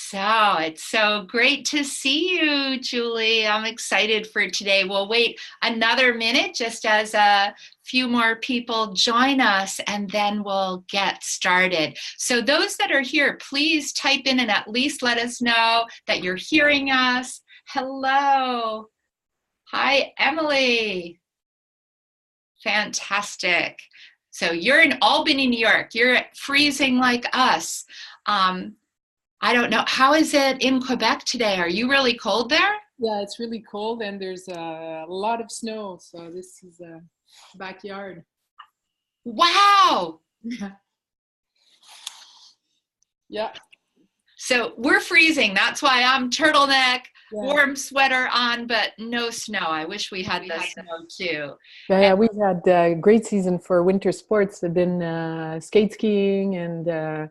So it's so great to see you, Julie. I'm excited for today. We'll wait another minute just as a few more people join us, and then we'll get started. So those that are here, please type in and at least let us know that you're hearing us. Hello. Hi, Emily. Fantastic. So you're in Albany, New York. You're freezing like us. I don't know. How is it in Quebec today? Are you really cold there? Yeah, it's really cold and there's a lot of snow. So this is a backyard. Wow. Yeah. So we're freezing. That's why I'm turtleneck, warm sweater on, but no snow. I wish we had the snow too. Yeah, we've had a great season for winter sports. I've been skate skiing and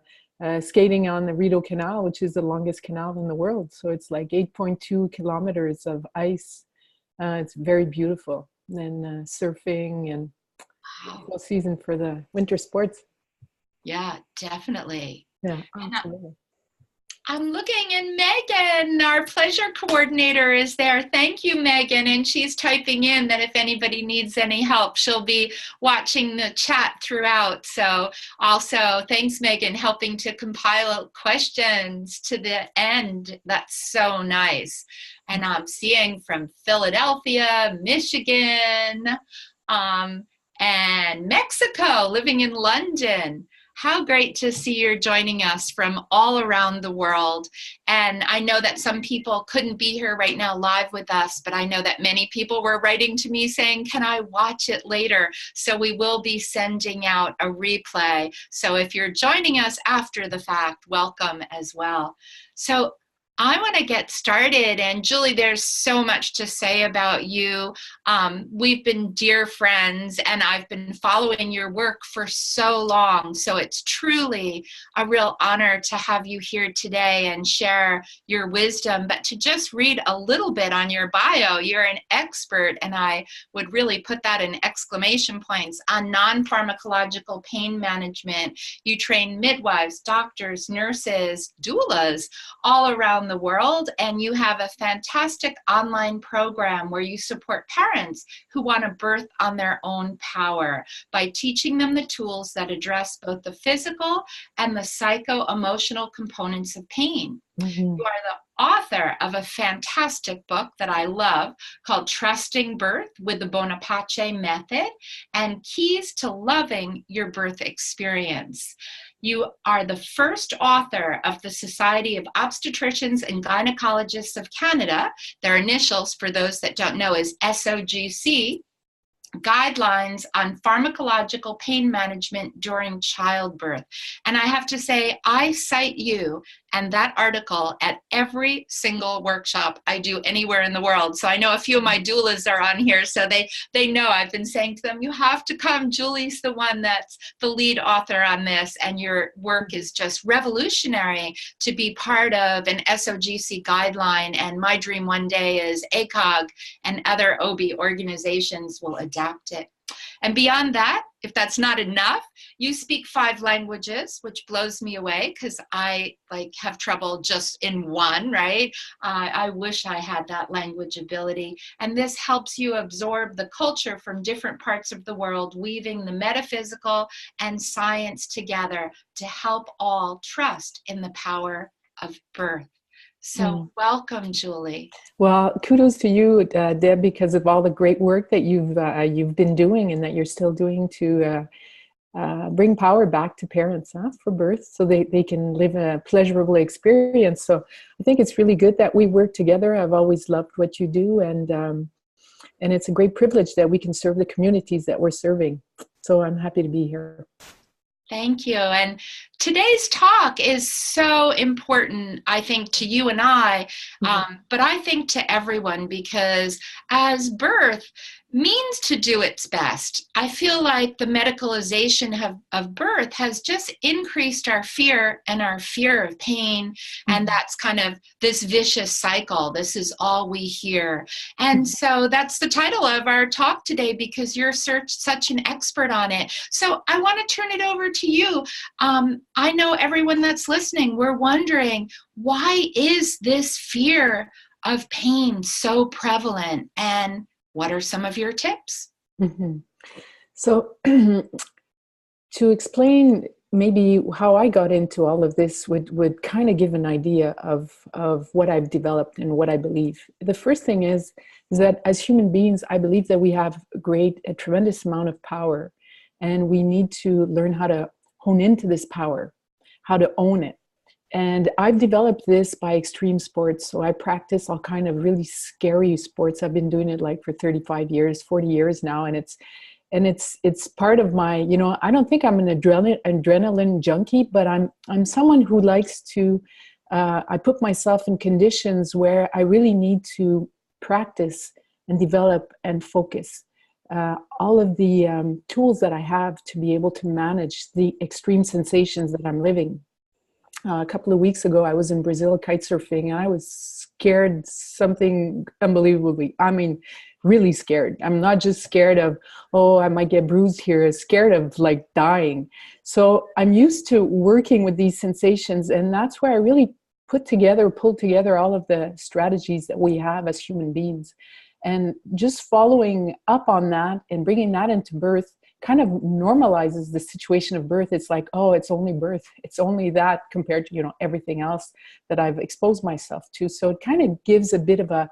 skating on the Rideau Canal, which is the longest canal in the world. So it's like 8.2 kilometers of ice. It's very beautiful. And then surfing and beautiful season for the winter sports. Yeah, definitely. Yeah, absolutely. I'm looking, and Megan, our pleasure coordinator, is there. Thank you, Megan. And she's typing in that if anybody needs any help, she'll be watching the chat throughout. So also, thanks, Megan, helping to compile questions to the end. That's so nice. And I'm seeing from Philadelphia, Michigan, and Mexico, living in London. How great to see you're joining us from all around the world. And I know that some people couldn't be here right now live with us, but I know that many people were writing to me saying, can I watch it later? So we will be sending out a replay. So if you're joining us after the fact, welcome as well. So I want to get started, and Julie, there's so much to say about you. We've been dear friends, and I've been following your work for so long, so it's truly a real honor to have you here today and share your wisdom. But to just read a little bit on your bio, you're an expert, and I would really put that in exclamation points, on non-pharmacological pain management. You train midwives, doctors, nurses, doulas, all around the world, and you have a fantastic online program where you support parents who want to birth on their own power by teaching them the tools that address both the physical and the psycho-emotional components of pain. Mm-hmm. You are the author of a fantastic book that I love called Trusting Birth with the Bonapace Method and Keys to Loving Your Birth Experience. You are the first author of the Society of Obstetricians and Gynecologists of Canada. Their initials, for those that don't know, is SOGC, Guidelines on Pharmacological Pain Management During Childbirth. And I have to say, I cite you and that article at every single workshop I do anywhere in the world. So I know a few of my doulas are on here, so they know I've been saying to them, you have to come. Julie's the one that's the lead author on this, and your work is just revolutionary to be part of an SOGC guideline. And my dream one day is ACOG and other OB organizations will adapt it. And beyond that, if that's not enough, you speak 5 languages, which blows me away because I have trouble just in one, right? I wish I had that language ability. And this helps you absorb the culture from different parts of the world, weaving the metaphysical and science together to help all trust in the power of birth. So welcome, Julie. Well, kudos to you, Deb, because of all the great work that you've been doing and that you're still doing to bring power back to parents for birth so they can live a pleasurable experience. So I think it's really good that we work together. I've always loved what you do, and it's a great privilege that we can serve the communities that we're serving. So I'm happy to be here. Thank you. And today's talk is so important, I think, to you and I, but I think to everyone, because as birth means to do its best, I feel like the medicalization of birth has just increased our fear and our fear of pain. And that's kind of this vicious cycle. This is all we hear. And so that's the title of our talk today, because you're such an expert on it. So I want to turn it over to you. I know everyone that's listening, we're wondering, why is this fear of pain so prevalent? And what are some of your tips? Mm-hmm. So to explain maybe how I got into all of this would kind of give an idea of what I've developed and what I believe. The first thing is that as human beings, I believe that we have a tremendous amount of power, and we need to learn how to hone into this power, how to own it. And I've developed this by extreme sports. So I practice all kind of really scary sports. I've been doing it like for 35 years, 40 years now. And it's part of my, I don't think I'm an adrenaline junkie, but I'm someone who likes to, I put myself in conditions where I really need to practice and develop and focus. All of the tools that I have to be able to manage the extreme sensations that I'm living. A couple of weeks ago, I was in Brazil kite surfing, and I was scared something unbelievably. I mean, really scared. I'm not just scared of, oh, I might get bruised here. I'm scared of like dying. So I'm used to working with these sensations, and that's where I really pulled together all of the strategies that we have as human beings. And just following up on that and bringing that into birth kind of normalizes the situation of birth. It's like, oh, it's only birth. It's only that compared to, everything else that I've exposed myself to. So it kind of gives a bit of a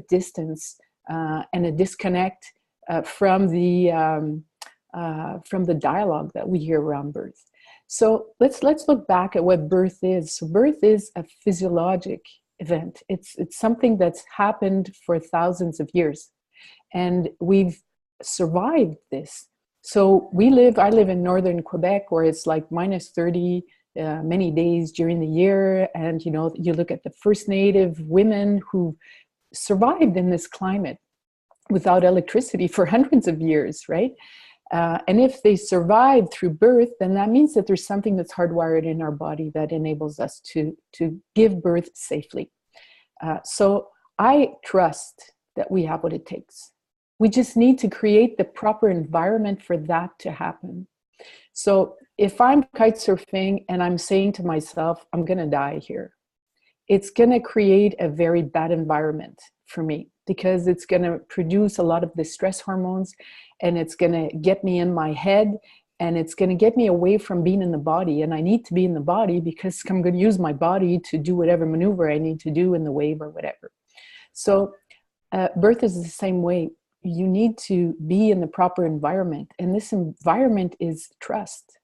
distance and a disconnect from the dialogue that we hear around birth. So let's look back at what birth is. So birth is a physiologic event. It's something that's happened for thousands of years, and we've survived this. So I live in northern Quebec, where it's like minus 30 many days during the year. And, you look at the First Native women who survived in this climate without electricity for hundreds of years, right? And if they survived through birth, then that means that there's something that's hardwired in our body that enables us to give birth safely. So I trust that we have what it takes. We just need to create the proper environment for that to happen. So if I'm kite surfing and I'm saying to myself, I'm going to die here, it's going to create a very bad environment for me, because it's going to produce a lot of the stress hormones, and it's going to get me in my head, and it's going to get me away from being in the body. And I need to be in the body because I'm going to use my body to do whatever maneuver I need to do in the wave or whatever. So birth is the same way. You need to be in the proper environment, and this environment is trust.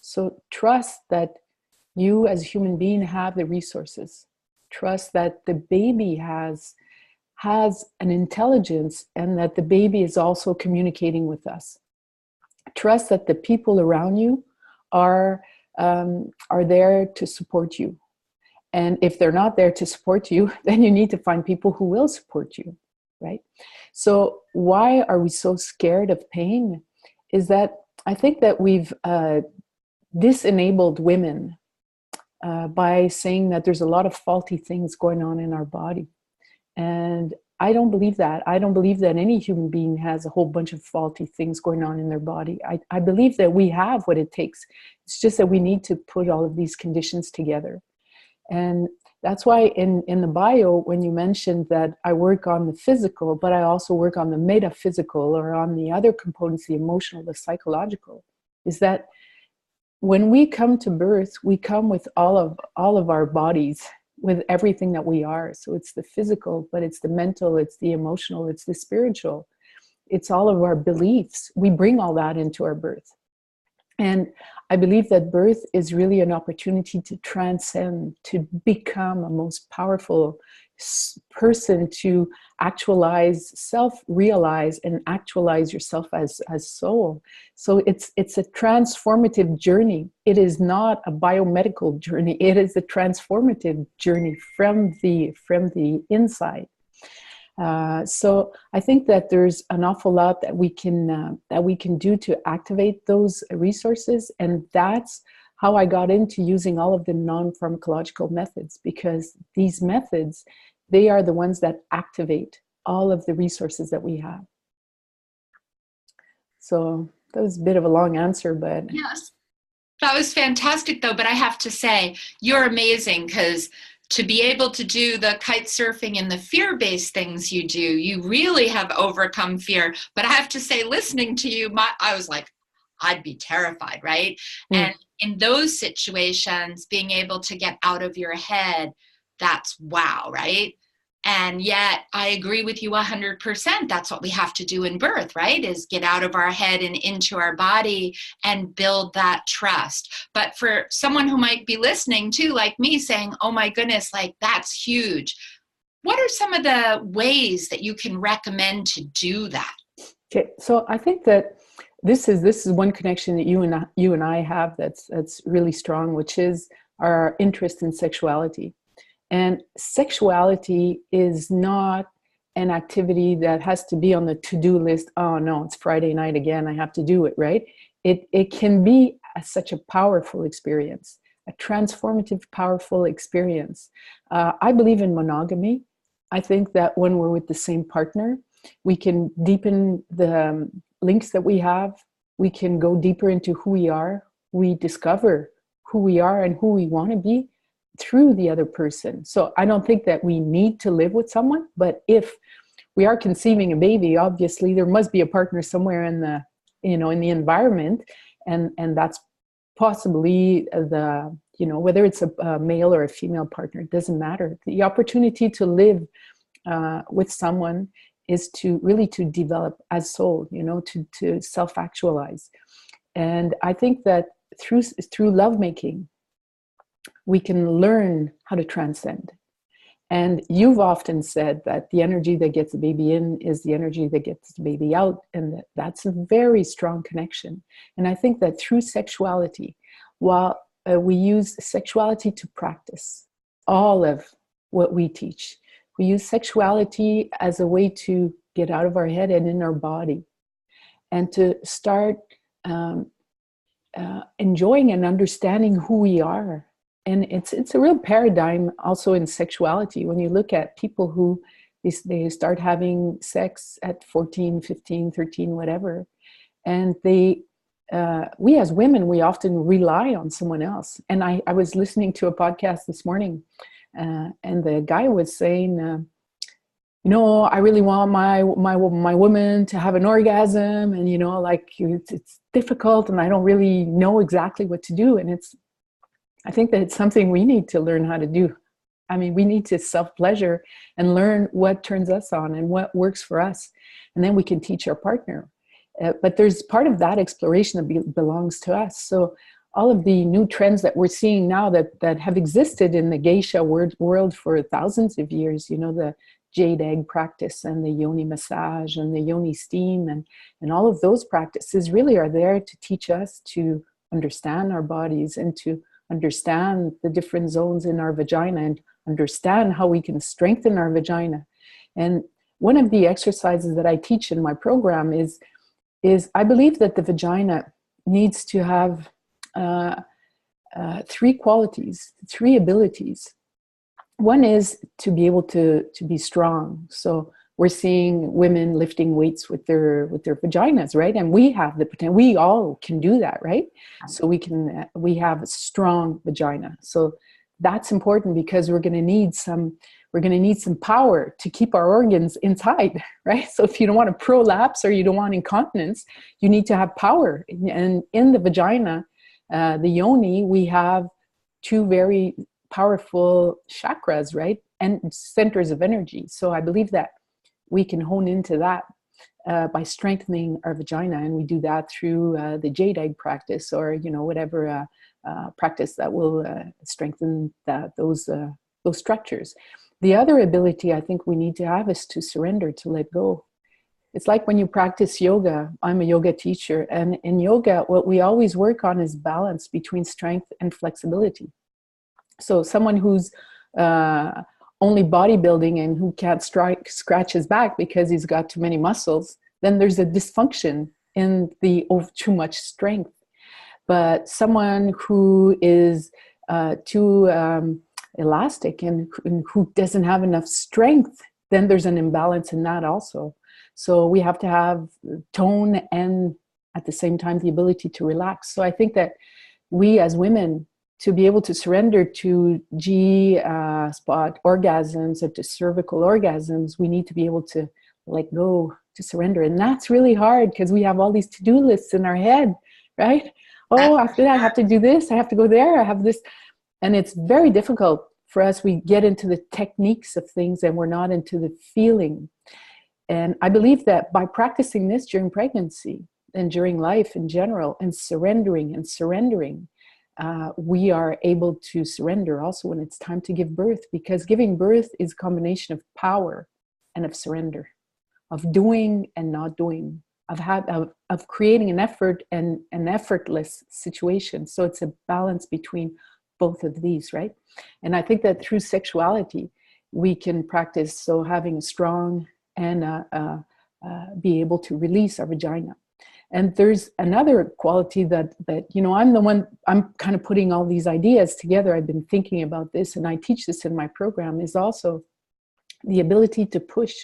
So trust that you as a human being have the resources. Trust that the baby has an intelligence, and that the baby is also communicating with us. Trust that the people around you are there to support you. And if they're not there to support you, then you need to find people who will support you, right? So why are we so scared of pain? Is that I think that we've disenabled women by saying that there's a lot of faulty things going on in our body. And I don't believe that. I don't believe that any human being has a whole bunch of faulty things going on in their body. I believe that we have what it takes. It's just that we need to put all of these conditions together. And that's why in the bio, when you mentioned that I work on the physical, but I also work on the metaphysical, or on the other components, the emotional, the psychological, is that when we come to birth, we come with all of our bodies, with everything that we are. So it's the physical, but it's the mental, it's the emotional, it's the spiritual. It's all of our beliefs. We bring all that into our birth. And I believe that birth is really an opportunity to transcend, to become a most powerful person, to actualize, self-realize, and actualize yourself as soul. So it's a transformative journey. It is not a biomedical journey. It is a transformative journey from the inside. So I think that there's an awful lot that we can do to activate those resources, and that's how I got into using all of the non-pharmacological methods, because these methods, they are the ones that activate all of the resources that we have. So that was a bit of a long answer, but yes, That was fantastic, though. But I have to say, you're amazing, because to be able to do the kite surfing and the fear-based things you do, you really have overcome fear. But I have to say, listening to you, I was like, I'd be terrified, right? Mm. And in those situations, being able to get out of your head, that's wow, right? And yet I agree with you 100%. That's what we have to do in birth, right? Is get out of our head and into our body and build that trust. But for someone who might be listening too, like me, saying, oh my goodness, like that's huge. What are some of the ways that you can recommend to do that? Okay, so I think that this is one connection that you and I have that's really strong, which is our interest in sexuality. And sexuality is not an activity that has to be on the to-do list. Oh no, it's Friday night again, I have to do it, right? It can be such a powerful experience, a transformative, powerful experience. I believe in monogamy. I think that when we're with the same partner, we can deepen the links that we have. We can go deeper into who we are. We discover who we are and who we want to be through the other person. So I don't think that we need to live with someone, but if we are conceiving a baby, obviously there must be a partner somewhere in the, in the environment, and that's possibly the, whether it's a male or a female partner, it doesn't matter. The opportunity to live with someone is to really to develop as soul, to self-actualize. And I think that through lovemaking, we can learn how to transcend. And you've often said that the energy that gets the baby in is the energy that gets the baby out. And that's a very strong connection. And I think that through sexuality, while we use sexuality to practice all of what we teach, we use sexuality as a way to get out of our head and in our body, and to start enjoying and understanding who we are. And it's a real paradigm also in sexuality. When you look at people who they start having sex at 14, 15, 13, whatever, and we as women, we often rely on someone else. And I was listening to a podcast this morning, and the guy was saying, I really want my woman to have an orgasm, and it's difficult, and I don't really know exactly what to do. And I think that it's something we need to learn how to do. I mean, we need to self-pleasure and learn what turns us on and what works for us, and then we can teach our partner. But there's part of that exploration that belongs to us. So all of the new trends that we're seeing now that have existed in the geisha world for thousands of years, the jade egg practice and the yoni massage and the yoni steam and all of those practices really are there to teach us to understand our bodies and to understand the different zones in our vagina and understand how we can strengthen our vagina. And one of the exercises that I teach in my program is I believe that the vagina needs to have three qualities, three abilities. One is to be able to be strong. So we're seeing women lifting weights with their vaginas, right? And we have the potential. We all can do that, right? So we have a strong vagina. So that's important because we're going to need some power to keep our organs inside, right? So if you don't want to prolapse or you don't want incontinence, you need to have power. And in the vagina, the yoni, we have two very powerful chakras, right? And centers of energy. So I believe that we can hone into that by strengthening our vagina. And we do that through the jade egg practice or, whatever practice that will strengthen those structures. The other ability I think we need to have is to surrender, to let go. It's like when you practice yoga. I'm a yoga teacher. And in yoga, what we always work on is balance between strength and flexibility. So someone who's only bodybuilding and who can't scratch his back because he's got too many muscles, then there's a dysfunction in too much strength. But someone who is too elastic and who doesn't have enough strength, then there's an imbalance in that also. So we have to have tone and at the same time the ability to relax. So I think that we as women, to be able to surrender to G-spot orgasms and to cervical orgasms, we need to be able to let go, to surrender. And that's really hard because we have all these to-do lists in our head, right? Oh, after that, I have to do this, I have to go there, I have this. And it's very difficult for us. We get into the techniques of things and we're not into the feeling. And I believe that by practicing this during pregnancy and during life in general, and surrendering, we are able to surrender also when it's time to give birth, because giving birth is a combination of power and of surrender, of doing and not doing, of creating an effort and an effortless situation. So it's a balance between both of these, right? And I think that through sexuality, we can practice so having a strong and be able to release our vagina. And there's another quality that I'm kind of putting all these ideas together. I've been thinking about this, and I teach this in my program, is also the ability to push.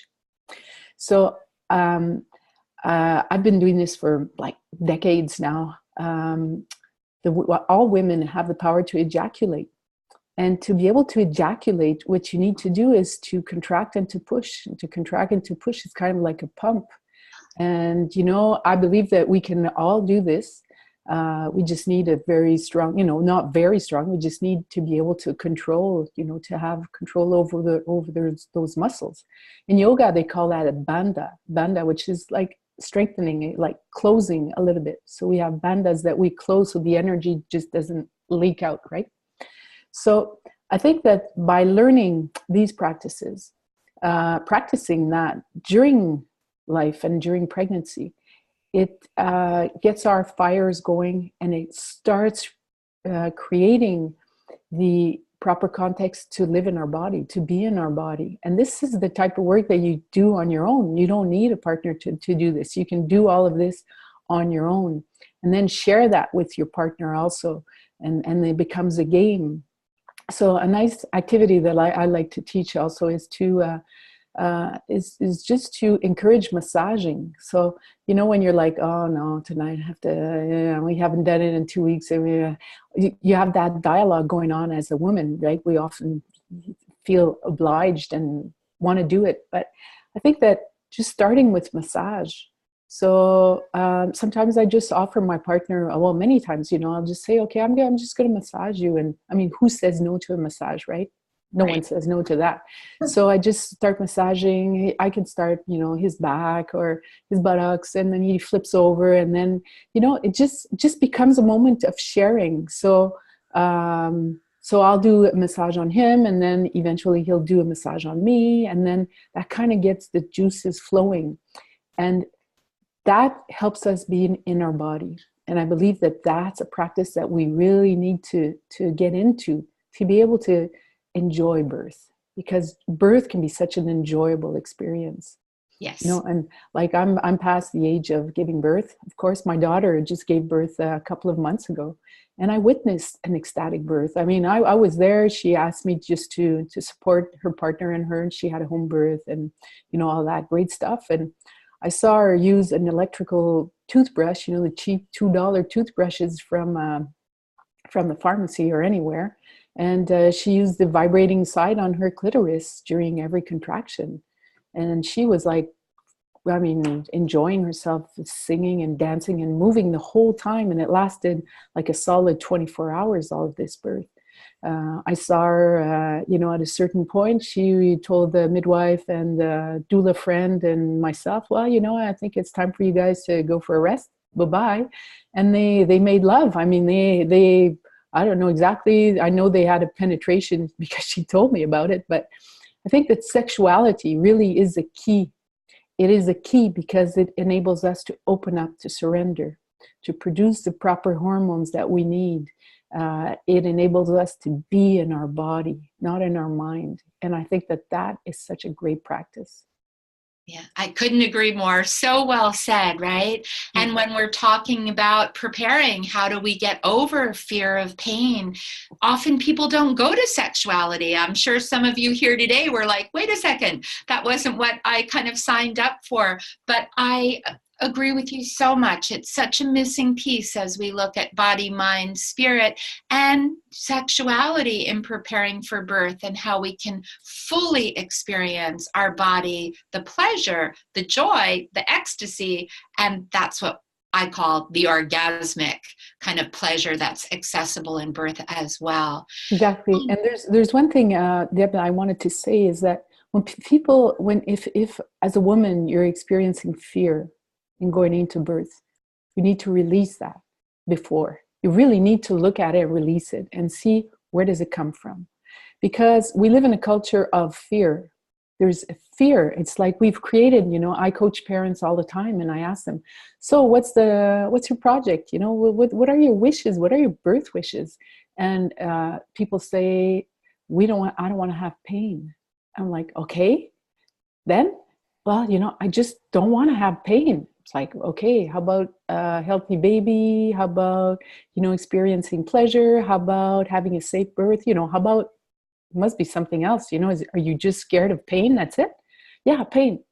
So I've been doing this for like decades now. All women have the power to ejaculate. And to be able to ejaculate, what you need to do is to contract and to push. And to contract and to push is kind of like a pump. And, I believe that we can all do this. We just need a very strong, not very strong. We just need to be able to control, to have control over those muscles. In yoga, they call that a bandha, which is like strengthening it, like closing a little bit. So we have bandhas that we close so the energy just doesn't leak out, right? So I think that by learning these practices, practicing that during life and during pregnancy, it gets our fires going, and it starts creating the proper context to live in our body, to be in our body. And this is the type of work that you do on your own. You don't need a partner to do this. You can do all of this on your own, and then share that with your partner also, and it becomes a game. So a nice activity that I like to teach also is to is just to encourage massaging. So, when you're like, oh no, tonight I have to, we haven't done it in 2 weeks. You have that dialogue going on as a woman, right? We often feel obliged and want to do it. But I think that just starting with massage. So sometimes I just offer my partner, well, many times, I'll just say, okay, I'm just going to massage you. And I mean, who says no to a massage, right? No one says no to that. So I just start massaging. I can start, his back or his buttocks, and then he flips over, and then, it just becomes a moment of sharing. So, so I'll do a massage on him, and then eventually he'll do a massage on me. And then that kind of gets the juices flowing, and that helps us be in our body. And I believe that that's a practice that we really need to get into, to be able to enjoy birth, because birth can be such an enjoyable experience. Yes. And like I'm past the age of giving birth. Of course, my daughter just gave birth a couple of months ago, and I witnessed an ecstatic birth. I mean, I was there. She asked me just to support her partner and her, and she had a home birth and, all that great stuff. And I saw her use an electrical toothbrush, the cheap $2 toothbrushes from the pharmacy or anywhere. And she used the vibrating side on her clitoris during every contraction. And she was like, enjoying herself, singing and dancing and moving the whole time. And it lasted like a solid 24 hours, all of this birth. I saw her, at a certain point, she told the midwife and the doula friend and myself, well, I think it's time for you guys to go for a rest. Bye-bye. And they made love. I mean, they I don't know exactly. I know they had a penetration because she told me about it, but I think that sexuality really is a key. It is a key because it enables us to open up, to surrender, to produce the proper hormones that we need. It enables us to be in our body, not in our mind. And I think that is such a great practice. Yeah, I couldn't agree more. So well said, right? Mm-hmm. And when we're talking about preparing, how do we get over fear of pain? Often people don't go to sexuality. I'm sure some of you here today were like, wait a second, that wasn't what I kind of signed up for. But I agree with you so much. It's such a missing piece as we look at body, mind, spirit, and sexuality in preparing for birth, and how we can fully experience our body, the pleasure, the joy, the ecstasy, and that's what I call the orgasmic kind of pleasure that's accessible in birth as well. Exactly. And there's one thing, Deb, that I wanted to say is that if as a woman you're experiencing fear in going into birth, you need to release that before. You really need to look at it, release it, and see where does it come from. Because we live in a culture of fear. There's a fear. It's like we've created, I coach parents all the time and I ask them, so what's your project? What are your wishes? What are your birth wishes? And people say, I don't want to have pain. I'm like, okay, then, well, I just don't want to have pain. It's like, okay, how about a healthy baby? How about, experiencing pleasure? How about having a safe birth? How about, it must be something else, are you just scared of pain? That's it? Yeah, pain.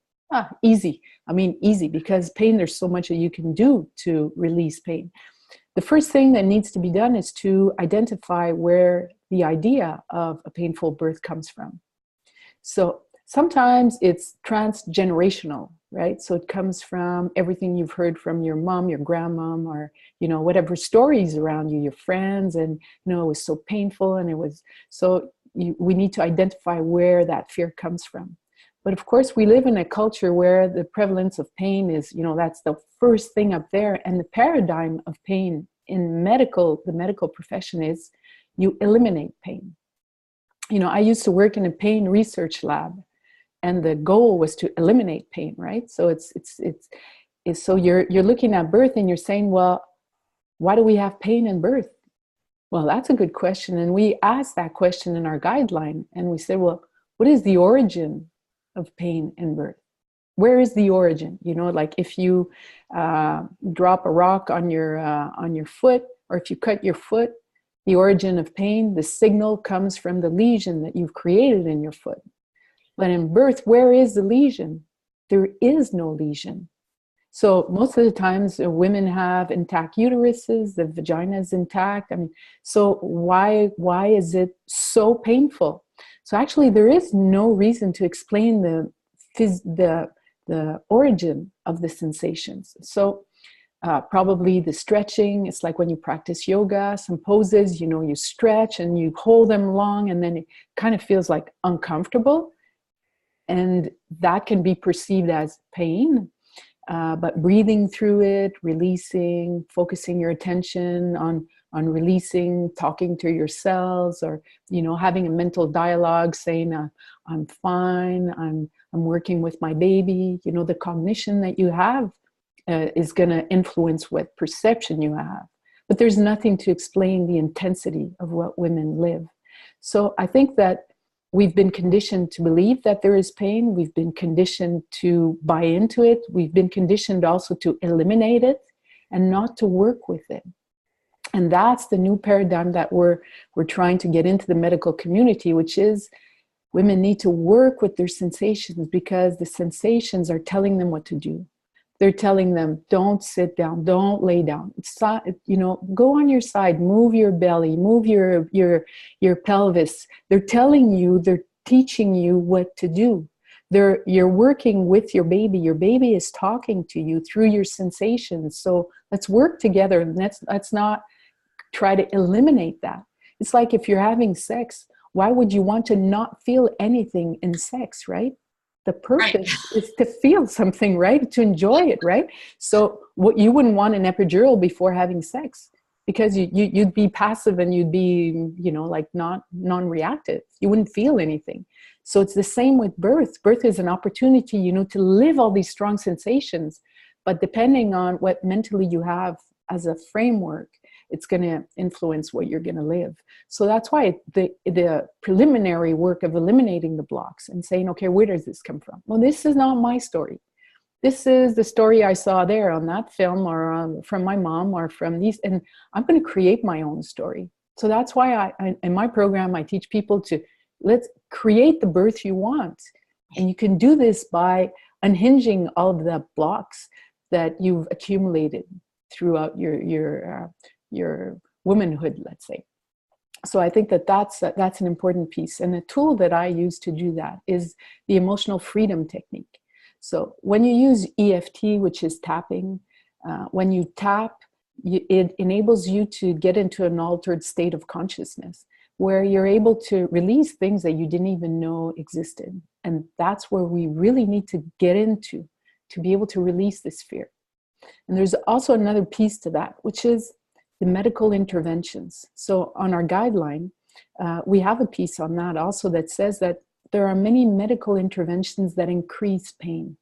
Easy. I mean, easy, because pain, there's so much that you can do to release pain. The first thing that needs to be done is to identify where the idea of a painful birth comes from. So sometimes it's transgenerational, right? So it comes from everything you've heard from your mom, your grandmom, or, whatever stories around you, your friends, and, it was so painful. And we need to identify where that fear comes from. But of course, we live in a culture where the prevalence of pain is, that's the first thing up there. And the paradigm of pain in the medical profession is you eliminate pain. I used to work in a pain research lab, and the goal was to eliminate pain, right? So so you're looking at birth and you're saying, well, why do we have pain in birth? Well, that's a good question. And we asked that question in our guideline, and we said, well, what is the origin of pain in birth? Where is the origin? Like if you drop a rock on your foot, or if you cut your foot, the origin of pain, the signal comes from the lesion that you've created in your foot. But in birth, where is the lesion? There is no lesion. So most of the times women have intact uteruses, the vagina is intact. So why is it so painful? So actually there is no reason to explain the origin of the sensations. So probably the stretching, it's like when you practice yoga, some poses, you stretch and you hold them long, and then it kind of feels like uncomfortable. And that can be perceived as pain. But breathing through it, releasing, focusing your attention on releasing, talking to yourselves, or, having a mental dialogue saying, I'm fine, I'm working with my baby. The cognition that you have is going to influence what perception you have. But there's nothing to explain the intensity of what women live. So I think that we've been conditioned to believe that there is pain. We've been conditioned to buy into it. We've been conditioned also to eliminate it and not to work with it. And that's the new paradigm that we're trying to get into the medical community, which is women need to work with their sensations, because the sensations are telling them what to do. They're telling them, don't sit down, don't lay down. Go on your side, move your belly, move your pelvis. They're telling you, they're teaching you what to do. You're working with your baby. Your baby is talking to you through your sensations. So let's work together. And let's not try to eliminate that. It's like if you're having sex, why would you want to not feel anything in sex, right? The purpose is to feel something, right? To enjoy it, right? So what you wouldn't want an epidural before having sex, because you'd be passive and you'd be, like not non-reactive. You wouldn't feel anything. So it's the same with birth. Birth is an opportunity, to live all these strong sensations, but depending on what mentally you have as a framework, it's going to influence what you're going to live. So that's why the preliminary work of eliminating the blocks and saying, okay, where does this come from? Well, this is not my story. This is the story I saw there on that film, or from my mom, or from these, and I'm going to create my own story. So that's why in my program, I teach people to let's create the birth you want. And you can do this by unhinging all of the blocks. that you've accumulated throughout your womanhood, let's say. So I think that that's an important piece. And the tool that I use to do that is the emotional freedom technique. So when you use EFT, which is tapping, when you tap, it enables you to get into an altered state of consciousness where you're able to release things that you didn't even know existed. And that's where we really need to get into to be able to release this fear. And there's also another piece to that, which is the medical interventions. So on our guideline, we have a piece on that also that says that there are many medical interventions that increase pain.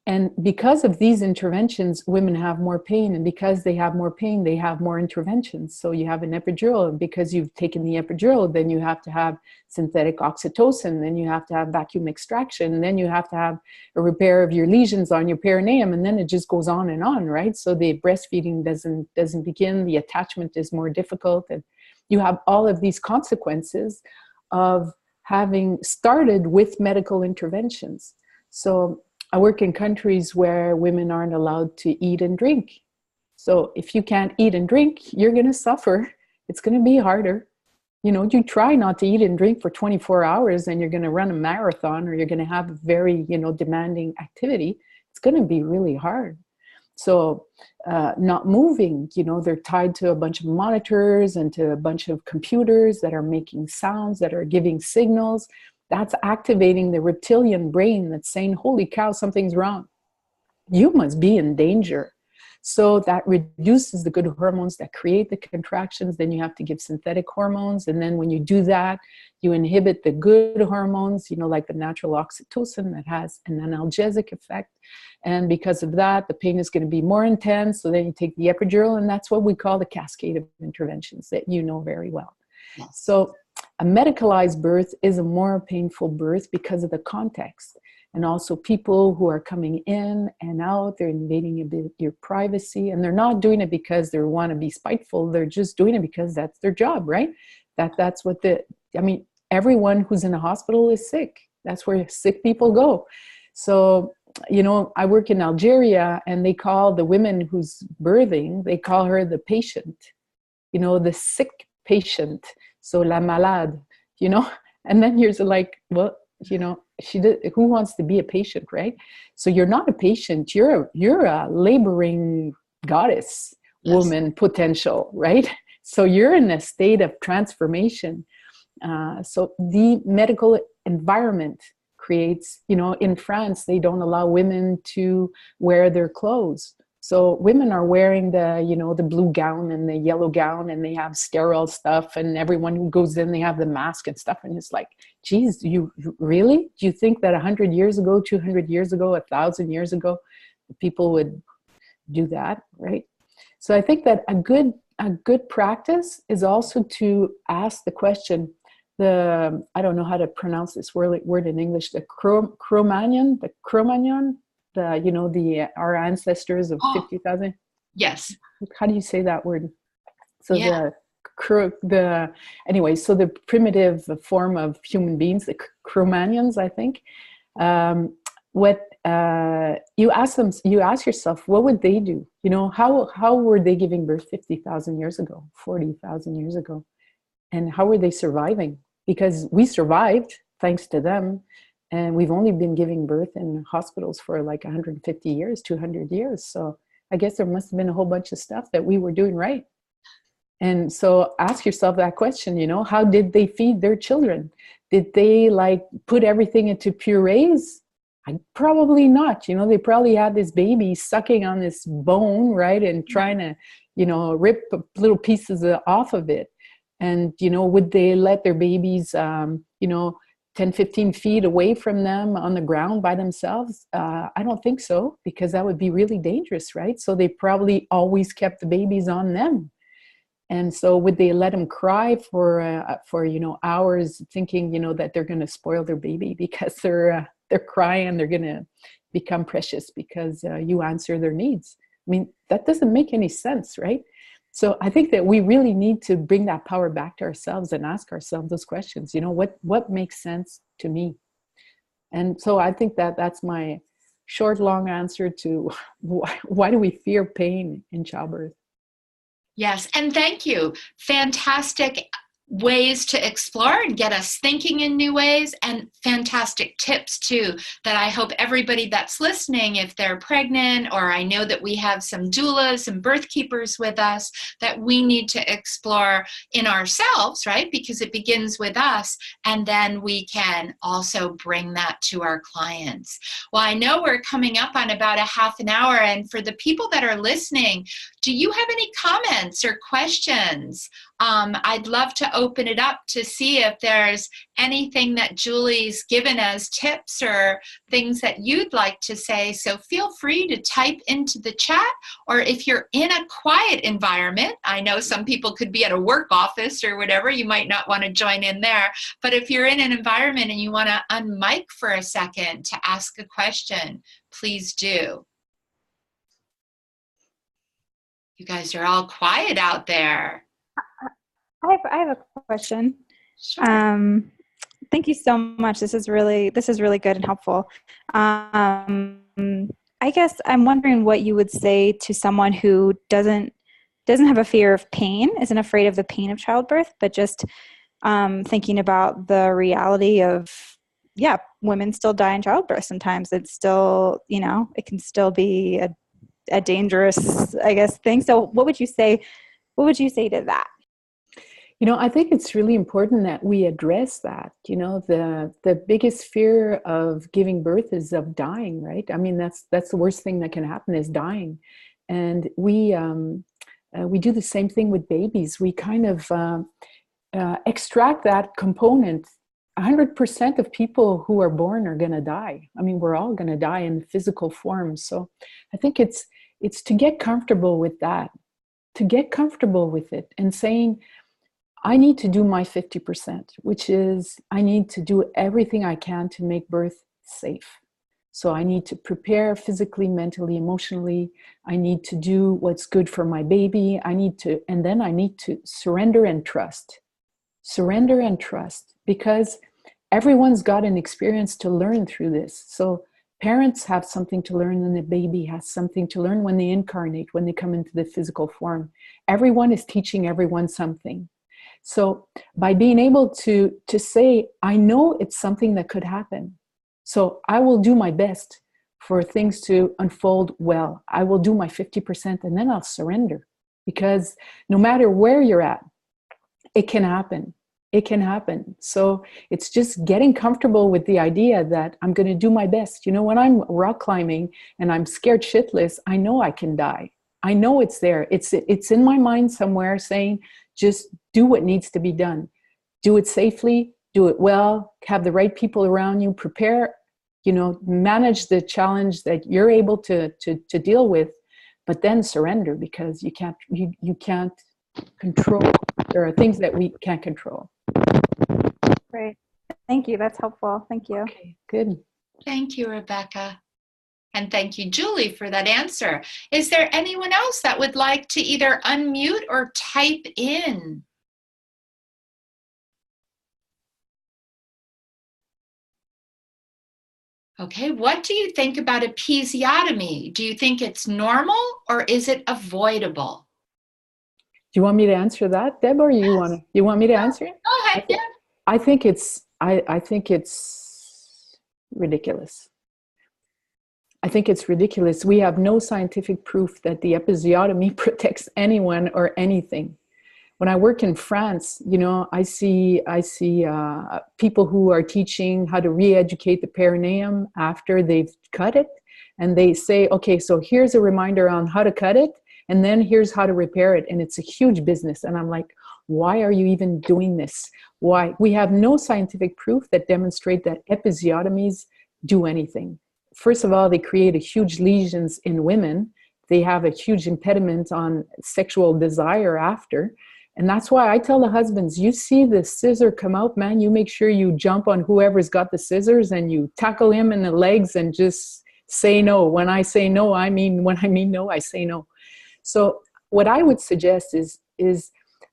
And because of these interventions, women have more pain. And because they have more pain, they have more interventions. So you have an epidural, and because you've taken the epidural, then you have to have synthetic oxytocin, then you have to have vacuum extraction, and then you have to have a repair of your lesions on your perineum, and then it just goes on, right? So the breastfeeding doesn't begin, the attachment is more difficult, and you have all of these consequences of having started with medical interventions. So I work in countries where women aren't allowed to eat and drink. So if you can't eat and drink, you're going to suffer. It's going to be harder. You know, you try not to eat and drink for 24 hours and you're going to run a marathon, or you're going to have a very, demanding activity. It's going to be really hard. So not moving, they're tied to a bunch of monitors and to a bunch of computers that are making sounds, that are giving signals. That's activating the reptilian brain that's saying, holy cow, something's wrong. You must be in danger. So that reduces the good hormones that create the contractions. Then you have to give synthetic hormones. And then when you do that, you inhibit the good hormones, like the natural oxytocin that has an analgesic effect. And because of that, the pain is going to be more intense. So then you take the epidural, and that's what we call the cascade of interventions that you know very well. Yes. So a medicalized birth is a more painful birth because of the context. And also people who are coming in and out, they're invading a bit your privacy, and they're not doing it because they want to be spiteful. They're just doing it because that's their job, right? That's what everyone who's in a hospital is sick. That's where sick people go. So, I work in Algeria, and they call the women who's birthing, they call her the patient, the sick patient. So la malade, and then you're like, well, who wants to be a patient, right? So you're not a patient, you're a laboring goddess, yes, woman potential, right? So you're in a state of transformation. So the medical environment creates, in France, they don't allow women to wear their clothes. So women are wearing the blue gown and the yellow gown, and they have sterile stuff, and everyone who goes in, they have the mask and stuff. And it's like, geez, you really? Do you think that 100 years ago, 200 years ago, 1,000 years ago, people would do that, right? So I think that a good practice is also to ask the question, I don't know how to pronounce this word in English, the Cro-Magnon, our ancestors of 50,000. Yes. How do you say that word? So yeah. Anyway, so the primitive form of human beings, the Cro-Magnons, I think. You ask yourself, what would they do? How were they giving birth 50,000 years ago, 40,000 years ago? And how were they surviving? Because we survived thanks to them. And we've only been giving birth in hospitals for like 150 years, 200 years. So I guess there must have been a whole bunch of stuff that we were doing right. And so ask yourself that question, how did they feed their children? Did they put everything into purees? Probably not. They probably had this baby sucking on this bone, right? And trying to, rip little pieces off of it. And, would they let their babies, 10, 15 feet away from them on the ground by themselves? I don't think so, because that would be really dangerous, right? So they probably always kept the babies on them. And so would they let them cry for hours, thinking, that they're going to spoil their baby because they're crying, they're going to become precious because you answer their needs? I mean, that doesn't make any sense, right? So I think that we really need to bring that power back to ourselves and ask ourselves those questions. What makes sense to me? And so I think that that's my short, long answer to why do we fear pain in childbirth? Yes, and thank you. Fantastic ways to explore and get us thinking in new ways, and fantastic tips too that I hope everybody that's listening, if they're pregnant, or I know that we have some doulas and birth keepers with us, that we need to explore in ourselves, right? Because it begins with us, and then we can also bring that to our clients. Well, I know we're coming up on about a half an hour, and for the people that are listening, do you have any comments or questions? I'd love to open it up to see if there's anything that Julie's given as tips or things that you'd like to say. So feel free to type into the chat, or if you're in a quiet environment, I know some people could be at a work office or whatever, you might not want to join in there, but if you're in an environment and you want to unmic for a second to ask a question, please do. You guys are all quiet out there. I have a question. Sure. Thank you so much. This is really good and helpful. I guess I'm wondering what you would say to someone who doesn't have a fear of pain, isn't afraid of the pain of childbirth, but just thinking about the reality of, women still die in childbirth. Sometimes it's still, it can still be a dangerous, I guess, thing. So what would you say to that? I think it's really important that we address that. The biggest fear of giving birth is of dying, right? I mean, that's the worst thing that can happen, is dying. And we do the same thing with babies. We kind of extract that component. 100% of people who are born are going to die. I mean, we're all going to die in physical form. So I think it's to get comfortable with that, to get comfortable with it and saying, I need to do my 50%, which is I need to do everything I can to make birth safe. So I need to prepare physically, mentally, emotionally. I need to do what's good for my baby. And then I need to surrender and trust. Surrender and trust, because everyone's got an experience to learn through this. So parents have something to learn, and the baby has something to learn when they incarnate, when they come into the physical form. Everyone is teaching everyone something. So by being able to say, I know it's something that could happen, so I will do my best for things to unfold well. I will do my 50%, and then I'll surrender, because no matter where you're at, it can happen. It can happen. So it's just getting comfortable with the idea that I'm going to do my best. When I'm rock climbing and I'm scared shitless, I know I can die. I know it's there. It's in my mind somewhere saying, just do what needs to be done. Do it safely, do it well, have the right people around you, prepare, manage the challenge that you're able to deal with, but then surrender, because you can't control. There are things that we can't control. Great. Thank you. That's helpful. Thank you. Okay, good. Thank you, Rebecca. And thank you, Julie, for that answer. Is there anyone else that would like to either unmute or type in? Okay, what do you think about episiotomy? Do you think it's normal, or is it avoidable? Do you want me to answer that, Deb, or you want me to answer it? Go ahead. I think it's ridiculous. I think it's ridiculous. We have no scientific proof that the episiotomy protects anyone or anything. When I work in France, I see people who are teaching how to re-educate the perineum after they've cut it, and they say, okay, so here's a reminder on how to cut it, and then here's how to repair it, and it's a huge business. And I'm like, why are you even doing this? Why? We have no scientific proof that demonstrate that episiotomies do anything. First of all, they create a huge lesions in women. They have a huge impediment on sexual desire after. And that's why I tell the husbands, you see the scissor come out, man, you make sure you jump on whoever's got the scissors and you tackle him in the legs and just say no. When I say no, I mean no, I say no. So what I would suggest is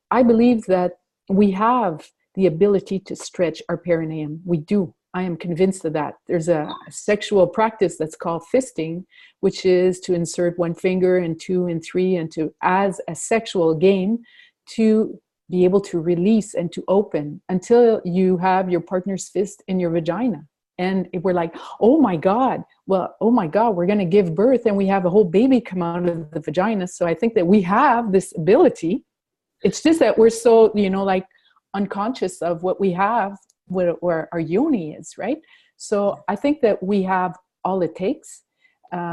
I believe that we have the ability to stretch our perineum. We do. I am convinced of that. There's a sexual practice that's called fisting, which is to insert one finger and two and three, and to, as a sexual game, to be able to release and to open until you have your partner's fist in your vagina. And we're like, oh my God, well, oh my God, we're going to give birth and we have a whole baby come out of the vagina. So I think that we have this ability. It's just that we're so, like unconscious of what we have, where our yoni is, right? So I think that we have all it takes.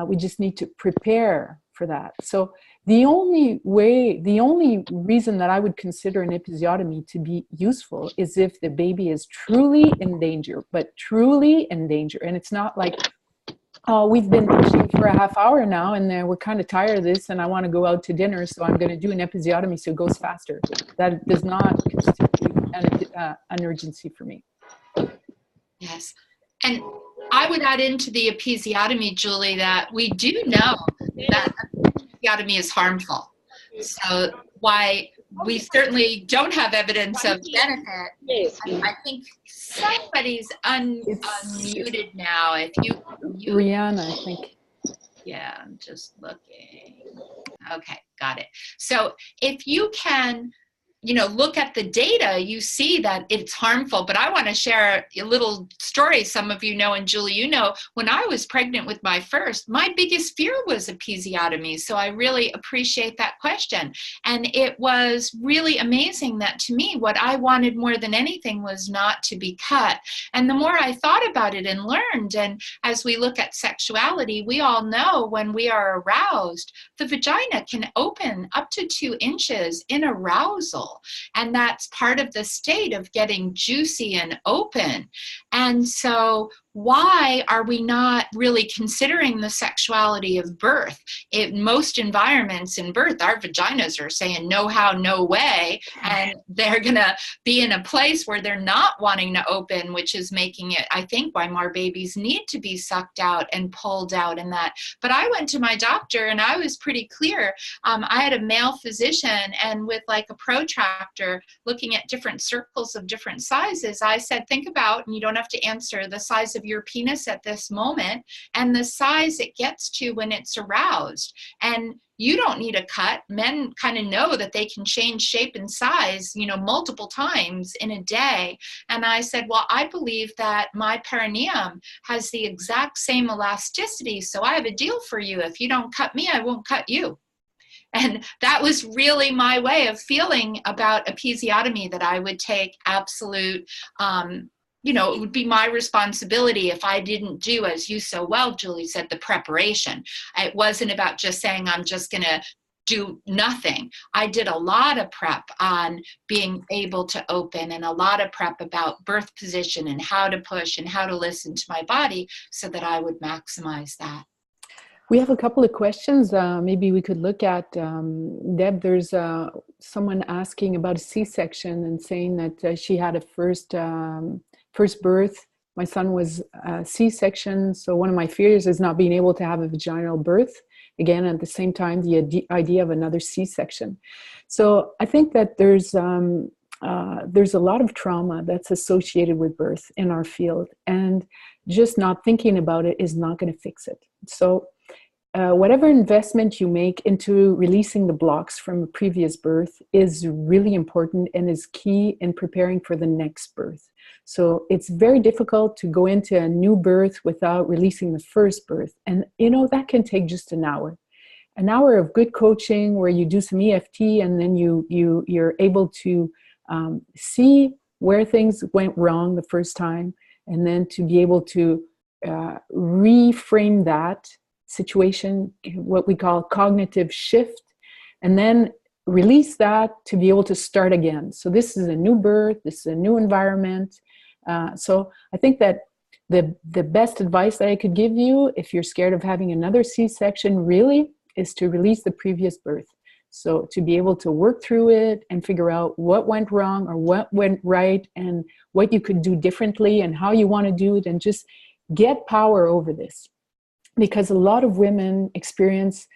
We just need to prepare for that. So the only reason that I would consider an episiotomy to be useful is if the baby is truly in danger, but truly in danger. And it's not like, oh, we've been pushing for a half hour now and we're kind of tired of this and I want to go out to dinner, so I'm going to do an episiotomy so it goes faster. That does not constitute an urgency for me. Yes. And I would add into the episiotomy, Julie, that we do know that episiotomy is harmful. So why we certainly don't have evidence of benefit. I think somebody's unmuted now. If you Rihanna, I think. Yeah, I'm just looking. Okay, got it. So if you can, look at the data, you see that it's harmful. But I want to share a little story. Some of you know, and Julie, when I was pregnant with my first, my biggest fear was episiotomy. So I really appreciate that question. And it was really amazing that, to me, what I wanted more than anything was not to be cut. And the more I thought about it and learned, and as we look at sexuality, we all know when we are aroused, the vagina can open up to 2 inches in arousal. And that's part of the state of getting juicy and open. And so why are we not really considering the sexuality of birth? In most environments in birth, our vaginas are saying no how, no way, and they're going to be in a place where they're not wanting to open, which is making it, I think, why more babies need to be sucked out and pulled out and that. But I went to my doctor and I was pretty clear. I had a male physician, and with like a protractor looking at different circles of different sizes, I said, think about, and you don't have to answer, the size of your penis at this moment and the size it gets to when it's aroused. And you don't need a cut. Men kind of know that they can change shape and size, multiple times in a day. And I said, well, I believe that my perineum has the exact same elasticity. So I have a deal for you. If you don't cut me, I won't cut you. And that was really my way of feeling about episiotomy, that I would take absolute, it would be my responsibility if I didn't do, as you so well, Julie said, the preparation. It wasn't about just saying, I'm just going to do nothing. I did a lot of prep on being able to open, and a lot of prep about birth position and how to push and how to listen to my body so that I would maximize that. We have a couple of questions. Maybe we could look at, Deb, there's someone asking about a C-section and saying that she had a first birth. My son was a C-section, so one of my fears is not being able to have a vaginal birth. Again, at the same time, the idea of another C-section. So I think that there's a lot of trauma that's associated with birth in our field, and just not thinking about it is not going to fix it. So whatever investment you make into releasing the blocks from a previous birth is really important and is key in preparing for the next birth. So it's very difficult to go into a new birth without releasing the first birth. And, that can take just an hour. An hour of good coaching where you do some EFT, and then you're able to see where things went wrong the first time, and then to be able to reframe that situation, what we call cognitive shift, and then release that to be able to start again. So this is a new birth, this is a new environment. So I think that the best advice that I could give you, if you're scared of having another C-section, really is to release the previous birth. So to be able to work through it and figure out what went wrong or what went right, and what you could do differently and how you want to do it, and just get power over this. Because a lot of women experience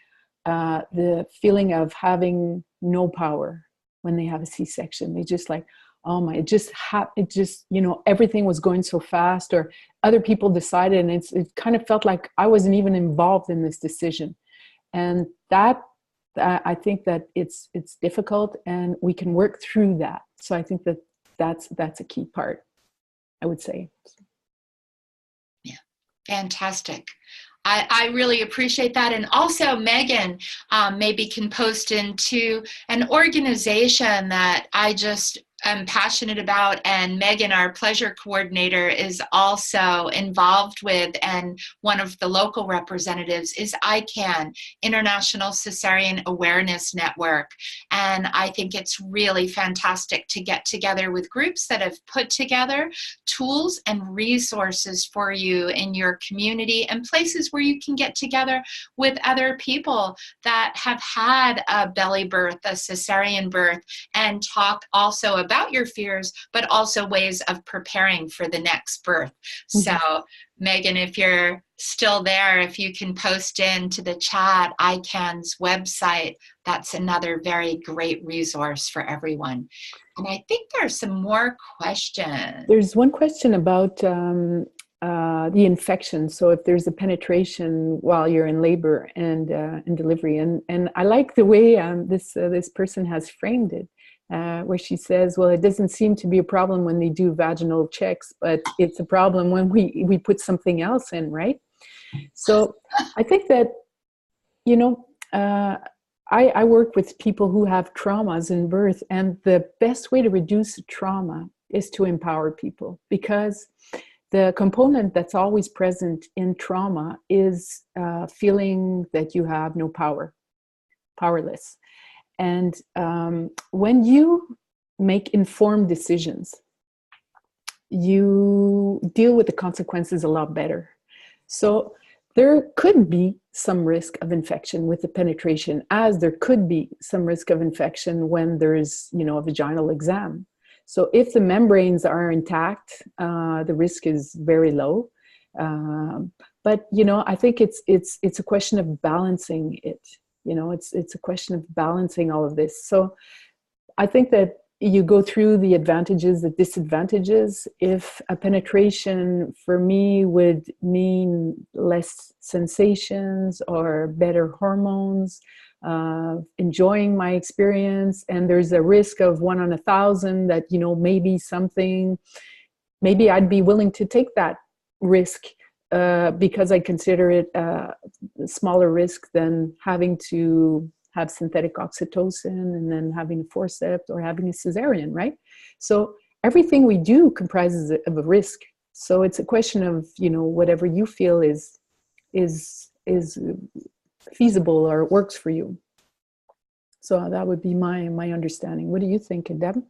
the feeling of having no power when they have a C-section. They just like, oh my, it just, you know, everything was going so fast, or other people decided, and it kind of felt like I wasn't even involved in this decision. And that, I think that it's difficult, and we can work through that. So I think that's a key part, I would say. Yeah, fantastic. I really appreciate that. And also Megan maybe can post into an organization that I just am passionate about, and Megan, our pleasure coordinator, is also involved with, and one of the local representatives is ICANN, International Cesarean Awareness Network. And I think it's really fantastic to get together with groups that have put together tools and resources for you in your community, and places where you can get together with other people that have had a belly birth, a cesarean birth, and talk also about your fears, but also ways of preparing for the next birth. Mm-hmm. So Megan, if you're still there, if you can post into the chat ICANN's website, that's another very great resource for everyone. And I think there's some more questions. There's one question about the infection. So if there's a penetration while you're in labor and in delivery, and I like the way this person has framed it, where she says, well, it doesn't seem to be a problem when they do vaginal checks, but it's a problem when we put something else in, right? So I think that, you know, I work with people who have traumas in birth, and the best way to reduce trauma is to empower people, because the component that's always present in trauma is feeling that you have no power, powerless. And when you make informed decisions, you deal with the consequences a lot better. So there could be some risk of infection with the penetration, as there could be some risk of infection when there's, you know, a vaginal exam. So if the membranes are intact, the risk is very low. But, you know, I think it's a question of balancing it. You know, it's a question of balancing all of this. So I think that you go through the advantages, the disadvantages. If a penetration for me would mean less sensations or better hormones, enjoying my experience, and there's a risk of 1 in 1,000 that, you know, maybe I'd be willing to take that risk, because I consider it a smaller risk than having to have synthetic oxytocin and then having a forceps or having a cesarean, right? So everything we do comprises of a risk. So it's a question of, you know, whatever you feel is feasible or works for you. So that would be my understanding. What do you think, Deb?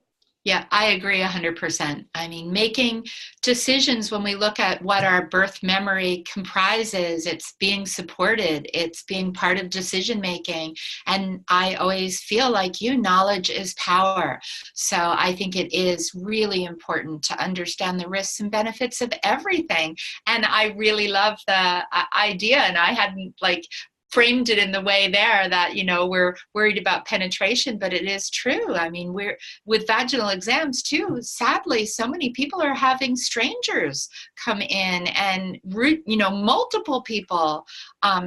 Yeah, I agree 100%. I mean, making decisions, when we look at what our birth memory comprises, it's being supported, it's being part of decision making. And I always feel like knowledge is power. So I think it is really important to understand the risks and benefits of everything. And I really love the idea, and I hadn't framed it in the way there that, you know, we're worried about penetration, but it is true. I mean, we're with vaginal exams too. Sadly, so many people are having strangers come in, and, you know, multiple people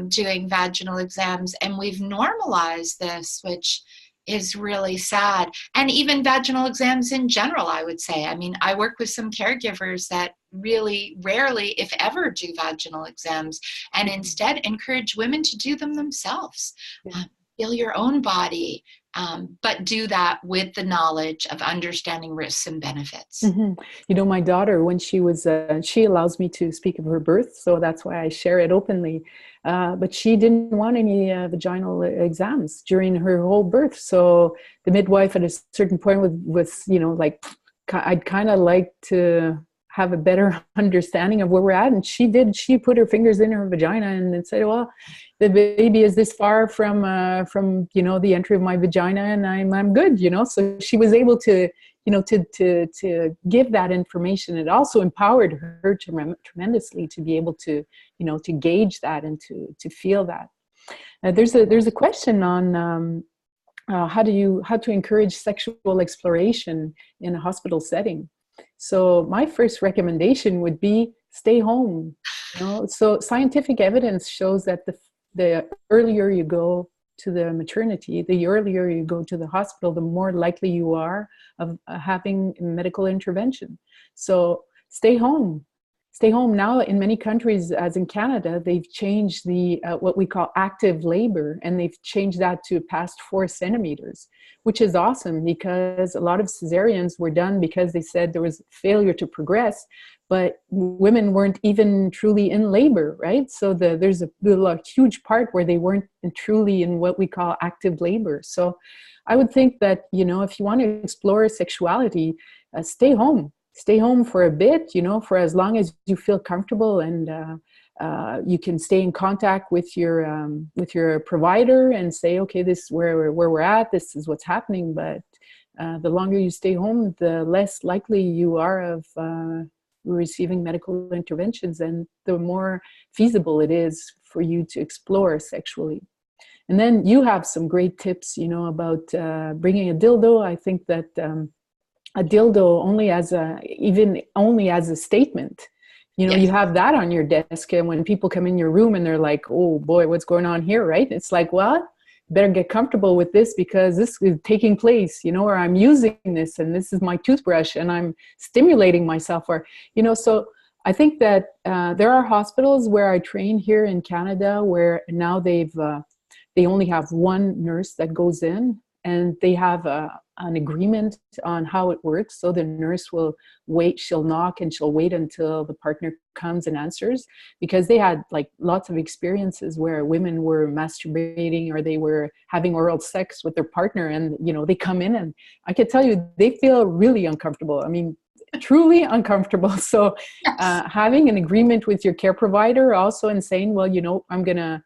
doing vaginal exams, and we've normalized this, which is really sad. And even vaginal exams in general, I would say. I mean, I work with some caregivers that really rarely, if ever, do vaginal exams, and instead encourage women to do them themselves. Feel your own body, but do that with the knowledge of understanding risks and benefits. Mm-hmm. You know, my daughter, when she was, she allows me to speak of her birth, so that's why I share it openly. But she didn't want any vaginal exams during her whole birth. So the midwife at a certain point was, you know, like, I'd kind of like to have a better understanding of where we're at. And she did. She put her fingers in her vagina and said, well, the baby is this far from you know, the entry of my vagina, and I'm good, you know. So she was able to, you know, to give that information. It also empowered her tremendously to be able to, you know, to gauge that and to feel that. There's a question on how to encourage sexual exploration in a hospital setting. So my first recommendation would be stay home. So scientific evidence shows that the earlier you go to the maternity, the earlier you go to the hospital, the more likely you are of having medical intervention. So stay home. Stay home. Now in many countries, as in Canada, they've changed the what we call active labor, and they've changed that to past 4 centimeters, which is awesome, because a lot of cesareans were done because they said there was failure to progress, but women weren't even truly in labor, right? So there's a huge part where they weren't truly in what we call active labor. So I would think that, if you want to explore sexuality, stay home. Stay home for a bit, for as long as you feel comfortable, and you can stay in contact with your provider and say, okay, this is where we're at, this is what's happening. But the longer you stay home, the less likely you are of receiving medical interventions, and the more feasible it is for you to explore sexually. And then you have some great tips, about bringing a dildo. I think that a dildo only as a statement. Yes. You have that on your desk, and when people come in your room and they're like, oh boy, what's going on here, right? It's like, well, better get comfortable with this, because this is taking place, or I'm using this, and this is my toothbrush, and I'm stimulating myself, or, so I think that there are hospitals where I train here in Canada where now they only have one nurse that goes in, and they have an agreement on how it works. So the nurse will wait, she'll knock, and she'll wait until the partner comes and answers, because they had lots of experiences where women were masturbating or they were having oral sex with their partner, and they come in, and I can tell you they feel really uncomfortable. I mean, truly uncomfortable. So Yes. having an agreement with your care provider also, and saying, well, I'm gonna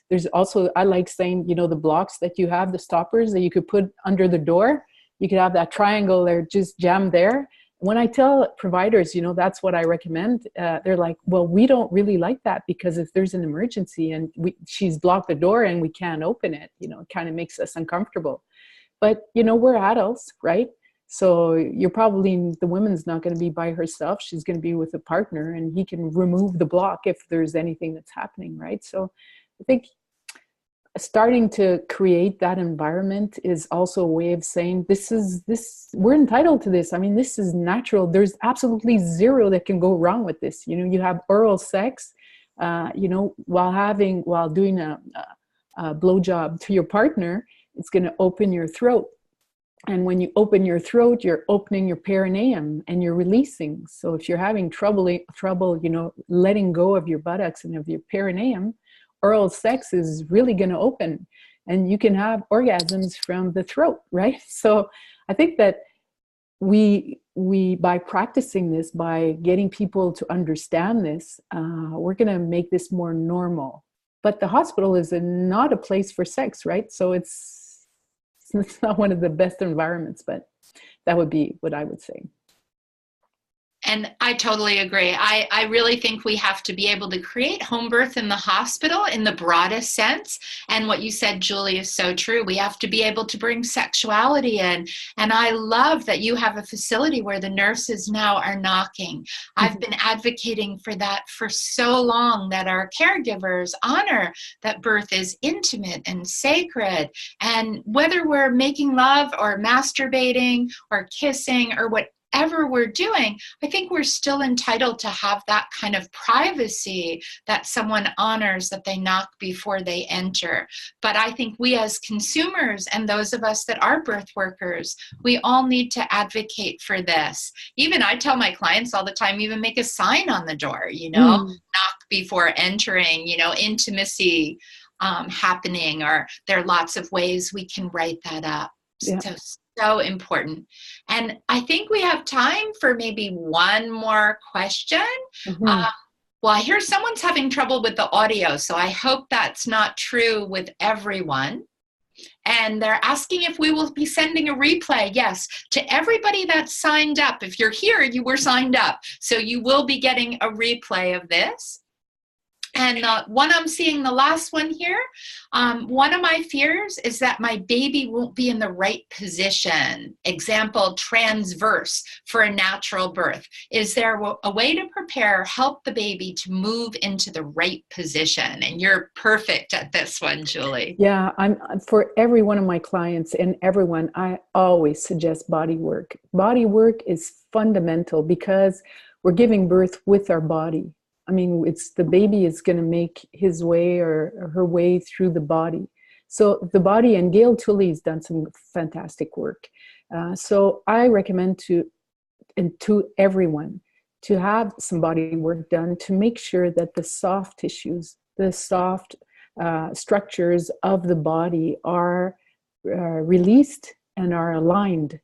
there's also, I like saying, the blocks that you have, the stoppers that you could put under the door, you could have that triangle there, just jammed there. When I tell providers, that's what I recommend, they're like, well, we don't really like that, because if there's an emergency and she's blocked the door and we can't open it, it kind of makes us uncomfortable. But, we're adults, right? So the woman's not going to be by herself. She's going to be with a partner, and he can remove the block if there's anything that's happening, right? So I think starting to create that environment is also a way of saying, we're entitled to this. I mean, this is natural. There's absolutely zero that can go wrong with this. You have oral sex, while doing a blowjob to your partner, it's going to open your throat. And when you open your throat, you're opening your perineum and you're releasing. So if you're having trouble, letting go of your buttocks and of your perineum, oral sex is really going to open, and you can have orgasms from the throat, right? So I think that we by practicing this, by getting people to understand this, we're going to make this more normal. But the hospital is not a place for sex, right? So it's not one of the best environments, but that would be what I would say. And I totally agree. I really think we have to be able to create home birth in the hospital in the broadest sense. And what you said, Julie, is so true. We have to be able to bring sexuality in. And I love that you have a facility where the nurses now are knocking. Mm-hmm. I've been advocating for that for so long, that our caregivers honor that birth is intimate and sacred. And whether we're making love or masturbating or kissing or whatever we're doing, I think we're still entitled to have that kind of privacy that someone honors, that they knock before they enter. But I think we as consumers, and those of us that are birth workers, we all need to advocate for this. Even I tell my clients all the time, even make a sign on the door, knock before entering, intimacy happening, or there are lots of ways we can write that up. Yeah. So important. And I think we have time for maybe one more question. Mm-hmm. Well, I hear someone's having trouble with the audio, so I hope that's not true with everyone. And they're asking if we will be sending a replay. Yes, to everybody that's signed up. If you're here, you were signed up. So you will be getting a replay of this. And the one I'm seeing, the last one here, one of my fears is that my baby won't be in the right position. Example, transverse for a natural birth. Is there a way to prepare, help the baby to move into the right position? And you're perfect at this one, Julie. Yeah, for every one of my clients and everyone, I always suggest body work. Body work is fundamental because we're giving birth with our body. I mean, it's the baby is going to make his way or her way through the body. So the body, and Gail Tully's done some fantastic work. So I recommend to everyone to have some body work done to make sure that the soft tissues, the soft structures of the body are released and are aligned.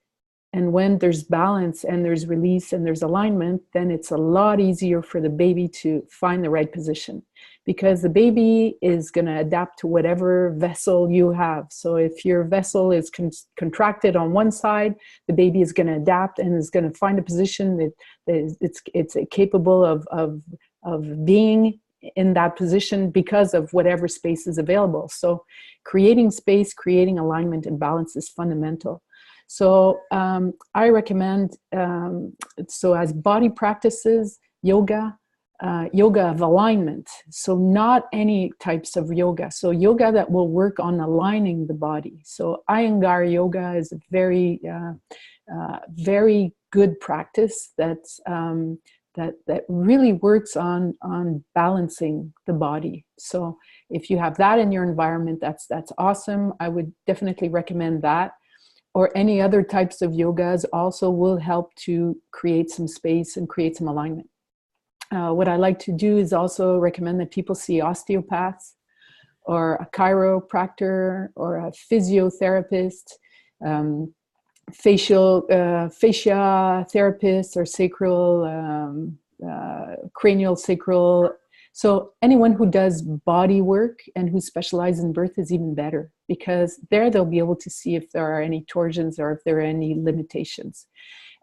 And when there's balance and there's release and there's alignment, then it's a lot easier for the baby to find the right position, because the baby is going to adapt to whatever vessel you have. So if your vessel is contracted on one side, the baby is going to adapt and is going to find a position that it's capable of being in that position because of whatever space is available. So creating space, creating alignment and balance is fundamental. So I recommend, so as body practices, yoga of alignment. So not any types of yoga. So yoga that will work on aligning the body. So Iyengar yoga is a very, very good practice that's, that really works on balancing the body. So if you have that in your environment, that's awesome. I would definitely recommend that. Or any other types of yogas also will help to create some space and create some alignment. What I like to do is also recommend that people see osteopaths or a chiropractor or a physiotherapist, fascia therapist or sacral, cranial sacral. So anyone who does body work and who specializes in birth is even better, because there they'll be able to see if there are any torsions or if there are any limitations.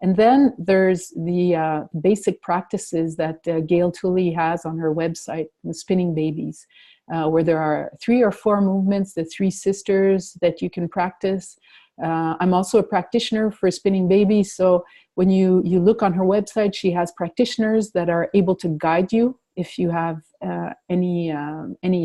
And then there's the basic practices that Gail Tully has on her website, the Spinning Babies, where there are 3 or 4 movements, the 3 sisters that you can practice. I'm also a practitioner for Spinning Babies. So when you look on her website, she has practitioners that are able to guide you if you have any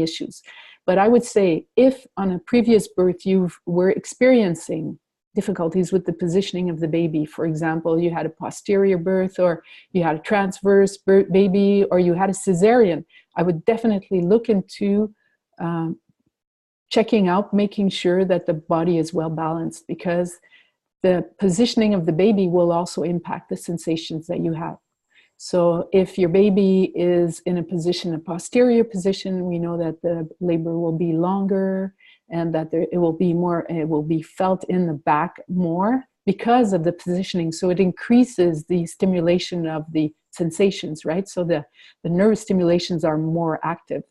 issues. But I would say if on a previous birth you were experiencing difficulties with the positioning of the baby, for example, you had a posterior birth or you had a transverse baby or you had a cesarean, I would definitely look into checking out, making sure that the body is well balanced, because the positioning of the baby will also impact the sensations that you have. So if your baby is in a position, a posterior position, we know that the labor will be longer and that it will be felt in the back more because of the positioning. So it increases the stimulation of the sensations, right? So the nerve stimulations are more active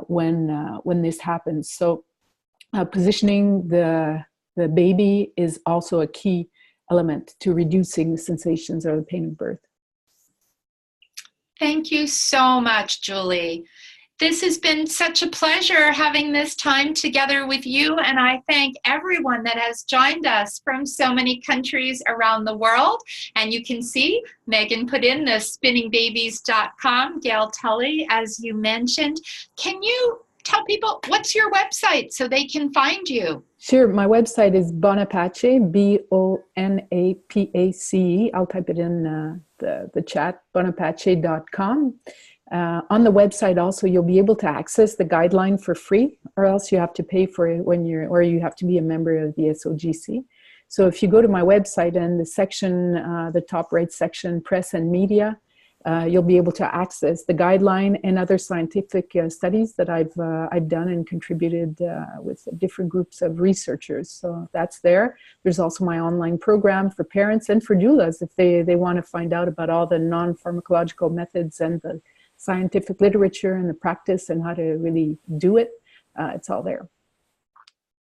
when this happens. So positioning the baby is also a key element to reducing the sensations or the pain of birth. Thank you so much, Julie. This has been such a pleasure having this time together with you, and I thank everyone that has joined us from so many countries around the world. And you can see Megan put in the spinningbabies.com, Gail Tully, as you mentioned. Can you tell people what's your website so they can find you? Sure. My website is Bonapace, Bonapace. I'll type it in the chat, bonapace.com. On the website also, you'll be able to access the guideline for free, or else you have to pay for it or you have to be a member of the SOGC. So if you go to my website and the section, the top right section, press and media, you'll be able to access the guideline and other scientific studies that I've done and contributed with different groups of researchers. So that's there. There's also my online program for parents and for doulas if they want to find out about all the non-pharmacological methods and the scientific literature and the practice and how to really do it. It's all there.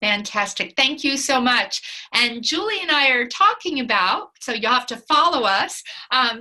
Fantastic. Thank you so much. And Julie and I are talking about, so you'll have to follow us,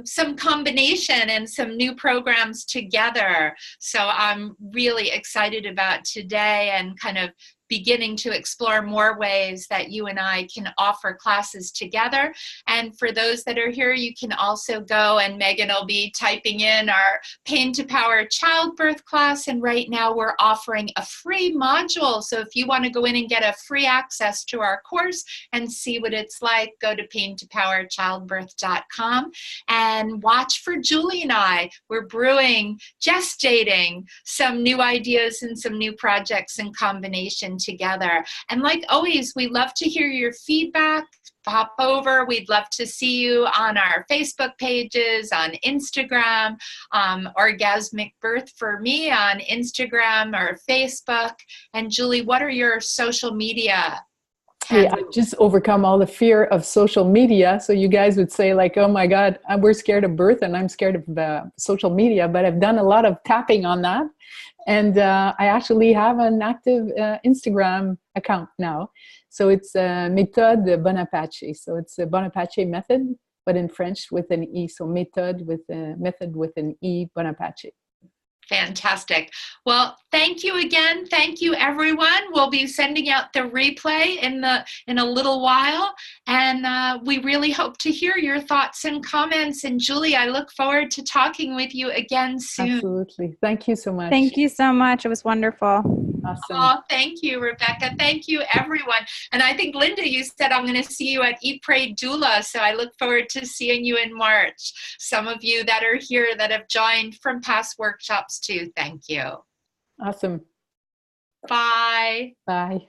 some combination and some new programs together. So I'm really excited about today and kind of beginning to explore more ways that you and I can offer classes together. And for those that are here, you can also go, and Megan will be typing in our Pain to Power childbirth class. And right now we're offering a free module. So if you want to go in and get a free access to our course and see what it's like, go to paintopowerchildbirth.com and watch for Julie and I. We're brewing, gestating some new ideas and some new projects in combination together. And like always, we love to hear your feedback. Pop over. We'd love to see you on our Facebook pages, on Instagram, Orgasmic Birth for me on Instagram or Facebook. And Julie, what are your social media? Hey, I've just overcome all the fear of social media. So you guys would say like, oh my God, we're scared of birth and I'm scared of social media, but I've done a lot of tapping on that. And I actually have an active Instagram account now. So it's Méthode Bonapace. So it's a Bonapace method, but in French with an E. So method with an E, Bonapace. Fantastic. Well, thank you again. Thank you, everyone. We'll be sending out the replay in a little while. And we really hope to hear your thoughts and comments. And Julie, I look forward to talking with you again soon. Absolutely. Thank you so much. Thank you so much. It was wonderful. Awesome. Oh, thank you, Rebecca. Thank you, everyone. And I think, Linda, you said I'm going to see you at Eat, Pray, Doula. So I look forward to seeing you in March. Some of you that are here that have joined from past workshops too, thank you. Awesome. Bye. Bye.